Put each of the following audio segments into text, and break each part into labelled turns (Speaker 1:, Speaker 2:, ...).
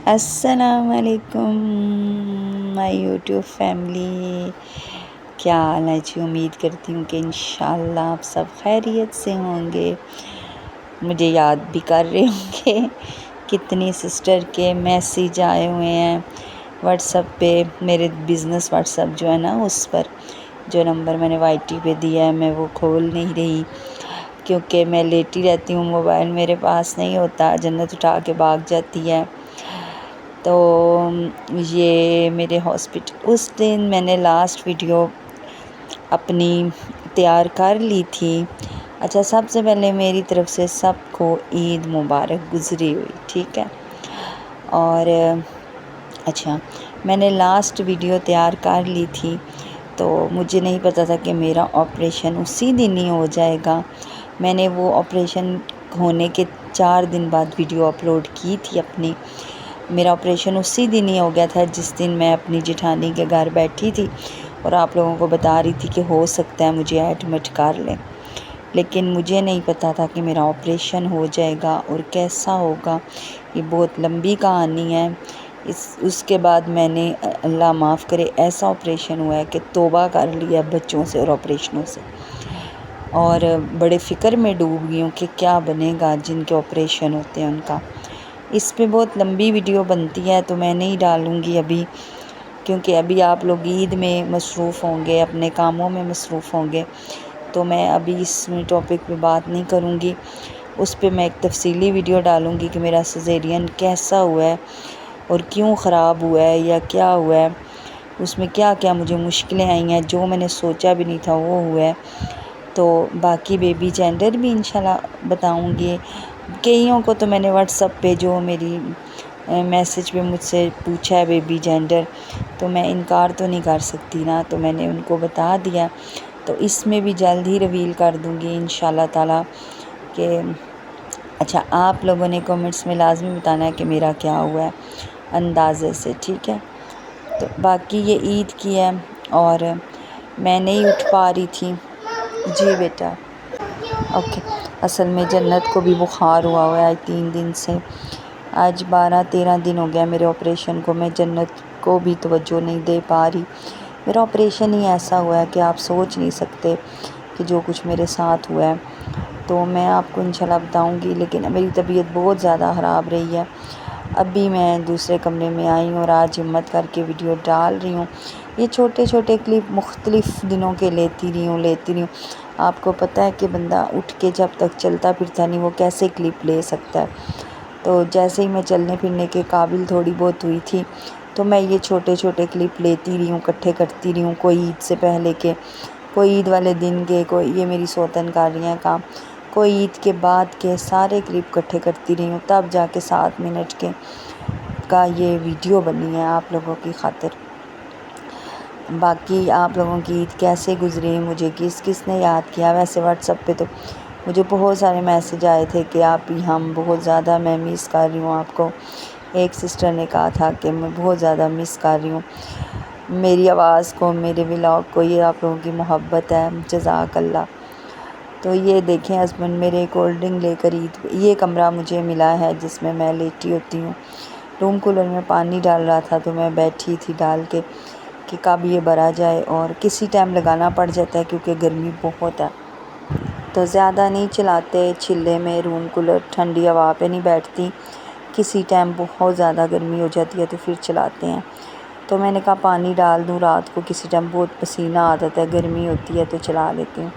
Speaker 1: السلام علیکم مائی YouTube family, کیا حال ہے جی؟ امید کرتی ہوں کہ انشاءاللہ آپ سب خیریت سے ہوں گے، مجھے یاد بھی کر رہے ہوں گے۔ کتنی سسٹر کے میسیج آئے ہوئے ہیں واٹس ایپ پہ، میرے بزنس واٹس ایپ جو ہے نا، اس پر جو نمبر میں نے وائی ٹی پہ دیا ہے میں وہ کھول نہیں رہی، کیونکہ میں لیٹی رہتی ہوں، موبائل میرے پاس نہیں ہوتا، جنت اٹھا کے بھاگ جاتی ہے۔ تو یہ میرے ہاسپٹل اس دن میں نے لاسٹ ویڈیو اپنی تیار کر لی تھی۔ اچھا، سب سے پہلے میری طرف سے سب کو عید مبارک گزری ہوئی، ٹھیک ہے۔ اور اچھا، میں نے لاسٹ ویڈیو تیار کر لی تھی تو مجھے نہیں پتہ تھا کہ میرا آپریشن اسی دن ہی ہو جائے گا۔ میں نے وہ آپریشن ہونے کے 4 دن بعد ویڈیو اپلوڈ کی تھی اپنی۔ میرا آپریشن اسی دن ہی ہو گیا تھا جس دن میں اپنی جٹھانی کے گھر بیٹھی تھی اور آپ لوگوں کو بتا رہی تھی کہ ہو سکتا ہے مجھے ایڈمٹ کر لیں، لیکن مجھے نہیں پتہ تھا کہ میرا آپریشن ہو جائے گا اور کیسا ہوگا۔ یہ بہت لمبی کہانی ہے۔ اس کے بعد میں نے، اللہ معاف کرے، ایسا آپریشن ہوا ہے کہ توبہ کر لیا بچوں سے اور آپریشنوں سے، اور بڑے فکر میں ڈوب گئی ہوں کہ کیا بنے گا جن کے آپریشن ہوتے ہیں ان کا۔ اس پہ بہت لمبی ویڈیو بنتی ہے تو میں نہیں ڈالوں گی ابھی، کیونکہ ابھی آپ لوگ عید میں مصروف ہوں گے، اپنے کاموں میں مصروف ہوں گے، تو میں ابھی اس میں ٹاپک پہ بات نہیں کروں گی۔ اس پہ میں ایک تفصیلی ویڈیو ڈالوں گی کہ میرا سیزیرین کیسا ہوا ہے اور کیوں خراب ہوا ہے یا کیا ہوا ہے، اس میں کیا کیا مجھے مشکلیں آئی ہیں، جو میں نے سوچا بھی نہیں تھا وہ ہوا ہے۔ تو باقی بیبی جینڈر بھی انشاءاللہ بتاؤں گی۔ کئیوں کو تو میں نے واٹس ایپ پہ جو میری میسیج پہ مجھ سے پوچھا ہے بیبی جینڈر، تو میں انکار تو نہیں کر سکتی نا، تو میں نے ان کو بتا دیا۔ تو اس میں بھی جلد ہی ریویل کر دوں گی انشاءاللہ تعالیٰ کہ اچھا، آپ لوگوں نے کمنٹس میں لازمی بتانا ہے کہ میرا کیا ہوا ہے اندازے سے، ٹھیک ہے۔ تو باقی یہ عید کی ہے اور میں نہیں اٹھ پا رہی تھی۔ جی بیٹا، اوکے۔ اصل میں جنت کو بھی بخار ہوا ہے 3 دن سے، آج 12-13 دن ہو گیا میرے آپریشن کو، میں جنت کو بھی توجہ نہیں دے پا رہی۔ میرا آپریشن ہی ایسا ہوا ہے کہ آپ سوچ نہیں سکتے کہ جو کچھ میرے ساتھ ہوا ہے، تو میں آپ کو انشاءاللہ بتاؤں گی، لیکن میری طبیعت بہت زیادہ خراب رہی ہے۔ ابھی میں دوسرے کمرے میں آئی ہوں اور آج ہمت کر کے ویڈیو ڈال رہی ہوں۔ یہ چھوٹے چھوٹے کلپ مختلف دنوں کے لیتی رہی ہوں۔ آپ کو پتہ ہے کہ بندہ اٹھ کے جب تک چلتا پھرتا نہیں وہ کیسے کلپ لے سکتا ہے۔ تو جیسے ہی میں چلنے پھرنے کے قابل تھوڑی بہت ہوئی تھی تو میں یہ چھوٹے چھوٹے کلپ لیتی رہی ہوں، اکٹھے کرتی رہی ہوں، کوئی عید سے پہلے کے، کوئی عید والے دن کے، کوئی یہ میری سوتن کر رہی ہیں کام، کوئی عید کے بعد کے، سارے کلپ اکٹھے کرتی رہی ہوں، تب جا کے 7 منٹ کے کا یہ ویڈیو بنی ہے آپ لوگوں کی خاطر۔ باقی آپ لوگوں کی عید کیسے گزری، مجھے کس کس نے یاد کیا؟ ویسے واٹس ایپ پہ تو مجھے بہت سارے میسیج آئے تھے کہ آپ ہی ہم بہت زیادہ، میں مس کر رہی ہوں آپ کو۔ ایک سسٹر نے کہا تھا کہ میں بہت زیادہ مس کر رہی ہوں میری آواز کو، میرے ولاگ کو، یہ آپ لوگوں کی محبت ہے، جزاک اللہ۔ تو یہ دیکھیں، ہسبینڈ میرے کولڈ ڈرنک لے کر عید، یہ کمرہ مجھے ملا ہے جس میں میں لیٹی ہوتی ہوں۔ روم کولر میں پانی ڈال رہا تھا تو میں بیٹھی تھی ڈال کے کہ کب یہ بھرا جائے، اور کسی ٹائم لگانا پڑ جاتا ہے کیونکہ گرمی بہت ہے، تو زیادہ نہیں چلاتے چلے میں روم کولر، ٹھنڈی ہوا پہ نہیں بیٹھتی، کسی ٹائم بہت زیادہ گرمی ہو جاتی ہے تو پھر چلاتے ہیں۔ تو میں نے کہا پانی ڈال دوں رات کو، کسی ٹائم بہت پسینہ آ جاتا ہے، گرمی ہوتی ہے تو چلا لیتی ہوں۔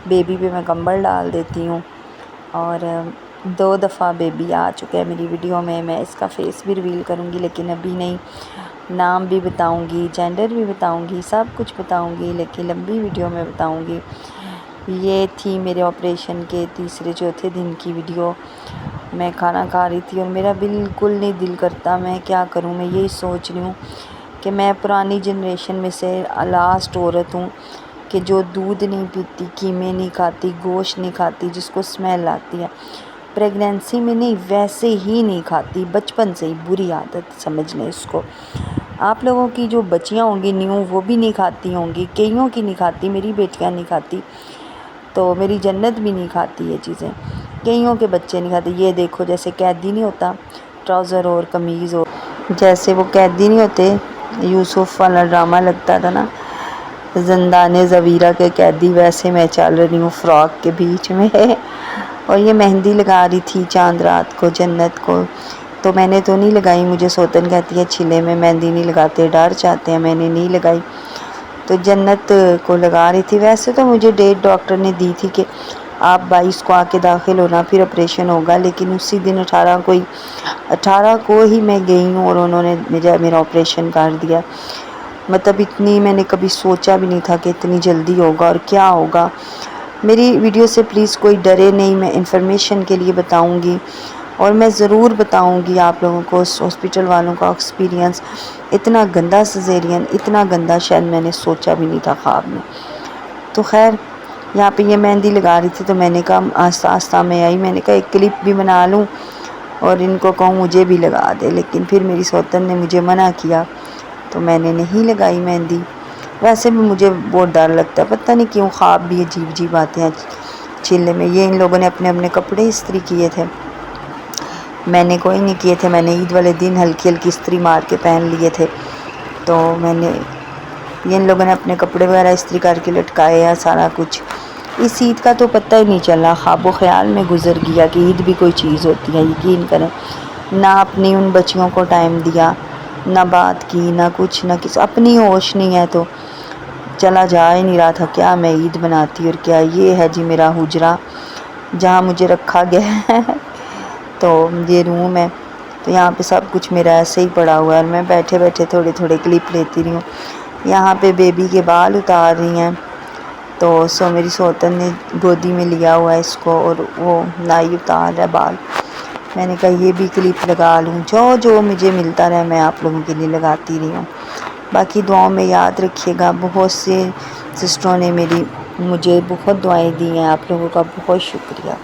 Speaker 1: بیبی پہ میں کمبل ڈال دیتی ہوں، اور 2 دفعہ بیبی آ چکا ہے میری ویڈیو میں اس کا فیس بھی ریویل کروں گی، لیکن ابھی نہیں، نام بھی بتاؤں گی، جینڈر بھی بتاؤں گی، سب کچھ بتاؤں گی، لیکن لمبی ویڈیو میں بتاؤں گی۔ یہ تھی میرے آپریشن کے 3-4 دن کی ویڈیو۔ میں کھانا کھا رہی تھی اور میرا بالکل نہیں دل کرتا، میں کیا کروں، میں یہی سوچ رہی ہوں کہ میں پرانی جنریشن میں سے لاسٹ عورت ہوں کہ جو دودھ نہیں پیتی، قیمے نہیں کھاتی، گوشت نہیں کھاتی، جس کو اسمیل آتی ہے، پریگنینسی میں نہیں ویسے ہی نہیں کھاتی، بچپن سے ہی بری عادت سمجھ لیں اس کو۔ آپ لوگوں کی جو بچیاں ہوں گی نیو، وہ بھی نہیں کھاتی ہوں گی، کئیوں کی نہیں کھاتی، میری بیٹیاں نہیں کھاتی، تو میری جنت بھی نہیں کھاتی یہ چیزیں، کئیوں کے بچے نہیں کھاتے۔ یہ دیکھو جیسے قیدی نہیں ہوتا، ٹراؤزر اور قمیض اور جیسے وہ قیدی نہیں ہوتے، یوسف والا ڈرامہ لگتا تھا نا، زندان زویرہ کے قیدی، ویسے میں چل رہی ہوں فراق کے بیچ میں اور یہ مہندی لگا رہی تھی چاند رات کو جنت کو، تو میں نے تو نہیں لگائی، مجھے سوتن کہتی ہے چلے میں مہندی نہیں لگاتے، ڈر جاتے ہیں، میں نے نہیں لگائی، تو جنت کو لگا رہی تھی۔ ویسے تو مجھے ڈیٹ ڈاکٹر نے دی تھی کہ آپ 22 کو آ کے داخل ہونا، پھر آپریشن ہوگا، لیکن اسی دن 18 کو ہی میں گئی ہوں اور انہوں نے میرا آپریشن کر دیا۔ مطلب اتنی میں نے کبھی سوچا بھی نہیں تھا کہ اتنی جلدی ہوگا اور کیا ہوگا۔ میری ویڈیو سے پلیز کوئی ڈرے نہیں، میں انفارمیشن کے لیے بتاؤں گی اور میں ضرور بتاؤں گی آپ لوگوں کو اس ہاسپٹل والوں کا ایکسپیرینس۔ اتنا گندا سیزیرین، اتنا گندا شاید میں نے سوچا بھی نہیں تھا خواب میں۔ تو خیر یہاں پہ یہ مہندی لگا رہی تھی تو میں نے کہا آہستہ آہستہ میں آئی، میں نے کہا ایک کلپ بھی بنا لوں اور ان کو کہوں مجھے بھی لگا دے، لیکن پھر میری سوتن نے مجھے منع کیا تو میں نے نہیں لگائی مہندی۔ ویسے بھی مجھے بہت ڈر لگتا ہے، پتہ نہیں کیوں خواب بھی عجیب عجیب آتے ہیں چلے میں۔ یہ ان لوگوں نے اپنے اپنے کپڑے استری کیے تھے، میں نے کوئی نہیں کیے تھے، میں نے عید والے دن ہلکی ہلکی استری مار کے پہن لیے تھے، تو میں نے ان لوگوں نے اپنے کپڑے وغیرہ استری کر کے لٹکائے ہیں سارا کچھ۔ اس عید کا تو پتہ ہی نہیں چلا، خواب و خیال میں گزر گیا کہ عید بھی کوئی چیز ہوتی ہے، یقین کریں۔ نہ اپنی ان بچیوں کو ٹائم دیا، نہ بات کی، نہ کچھ، نہ کسی، اپنی ہوش نہیں ہے تو چلا جا ہی نہیں رہا تھا کیا میں عید مناتی اور کیا۔ یہ ہے جی میرا حجرہ جہاں مجھے رکھا گیا ہے تو یہ روم ہے، تو یہاں پہ سب کچھ میرا ایسے ہی پڑا ہوا ہے اور میں بیٹھے بیٹھے تھوڑے تھوڑے کلپ لیتی رہی ہوں۔ یہاں پہ بیبی کے بال اتار رہی ہیں، تو میری سوتن نے گودی میں لیا ہوا ہے اس کو اور وہ نائی اتار رہا ہے بال۔ میں نے کہا یہ بھی کلپ لگا لوں، جو مجھے ملتا رہا میں آپ لوگوں کے لیے لگاتی رہی ہوں۔ باقی دعاؤں میں یاد رکھیے گا، بہت سے سسٹروں نے مجھے بہت دعائیں دی ہیں، آپ لوگوں کا بہت شکریہ۔